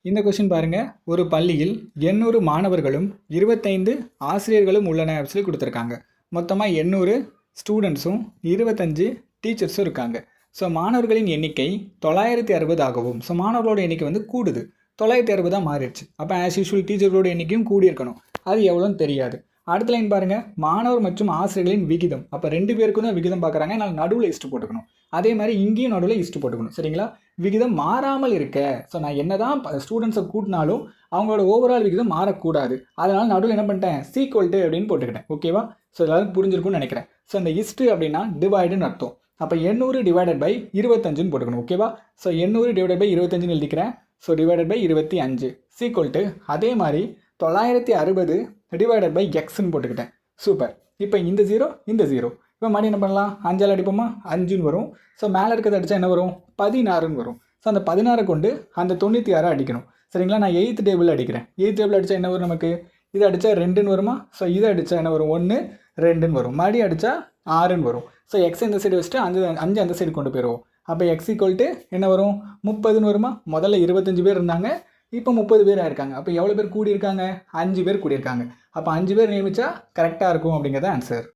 இந்த கொஸ்டின் பாருங்க, ஒரு பள்ளியில் 800 மாணவர்களும் 25 ஆசிரியர்களும் உள்ளன அப்படின்னு சொல்லி கொடுத்துருக்காங்க. மொத்தமாக 800 ஸ்டூடெண்ட்ஸும் 25 டீச்சர்ஸும் இருக்காங்க. ஸோ மாணவர்களின் எண்ணிக்கை 960 ஆகவும், ஸோ மாணவர்களோட எண்ணிக்கை வந்து கூடுது, 960 மாறிடுச்சு. அப்போ ஆஸ் யூஷுவல் டீச்சர்களோட எண்ணிக்கையும் கூடியிருக்கணும். அது எவ்வளோன்னு தெரியாது. அடுத்த லைன் பாருங்க, மாணவர் மற்றும் ஆசிரியர்களின் விகிதம். அப்போ 2 பேருக்கும் தான் விகிதம் பார்க்குறாங்க, நான் நடுவில் இஸ்ட் போட்டுக்கணும். அதே மாதிரி இங்கேயும் நடுவில் இஸ்ட் போட்டுக்கணும். சரிங்களா? விகிதம் மாறாமல் இருக்க, ஸோ நான் என்ன தான் ஸ்டூடெண்ட்ஸை கூட்டினாலும் அவங்களோட ஓவரால் விகிதம் மாறக்கூடாது. அதனால் நடுவில் என்ன பண்ணிட்டேன், சீக்வல் டு அப்படின்னு போட்டுக்கிட்டேன். ஓகேவா? ஸோ எல்லாருக்கும் புரிஞ்சிருக்கும்னு நினைக்கிறேன். ஸோ அந்த இஸ்ட் அப்படின்னா டிவைடுன்னு அர்த்தம். அப்போ 800 டிவைடட் பை 25ன்னு போட்டுக்கணும். ஓகேவா? ஸோ 800 டிவைடட் பை 25ன்னு எழுதிக்கிறேன். So divided by 25 is equal to அதே மாதிரி 960 டிவைடட் பை எக்ஸ்ன்னு போட்டுக்கிட்டேன். சூப்பர். இப்போ இந்த 0 இந்த 0, இப்போ மறுபடியும் என்ன பண்ணலாம், 5ஆல் அடிப்போமா, 5ன்னு வரும். ஸோ மேலே இருக்கிறத அடித்தா என்ன வரும், 16ன்னு வரும். ஸோ அந்த 16 கொண்டு அந்த 96 அடிக்கணும். சரிங்களா? நான் 8th டேபிள் அடிக்கிறேன். 8th டேபிள் அடித்தா என்ன வரும் நமக்கு, இதை அடித்தா 2ன்னு வருமா. ஸோ இதை அடித்தா என்ன வரும், 1 2ன்னு வரும். மறுபடியும் அடித்தா 6ன்னு வரும். ஸோ எக்ஸ் இந்த சைடு வச்சுட்டு 5 அந்த சைடு கொண்டு போயிடுவோம். அப்போ எக்ஸ் ஈக்குவல் டு என்ன வரும், 30ன்னு வருமா. முதல்ல 25 பேர் இருந்தாங்க, இப்போ 30 பேர் ஆயிருக்காங்க. அப்போ எவ்வளோ பேர் கூடியிருக்காங்க, 5 பேர் கூடியிருக்காங்க. அப்போ 5 பேர் நியமிச்சா கரெக்டாக இருக்கும் அப்படிங்கிறத ஆன்சர்.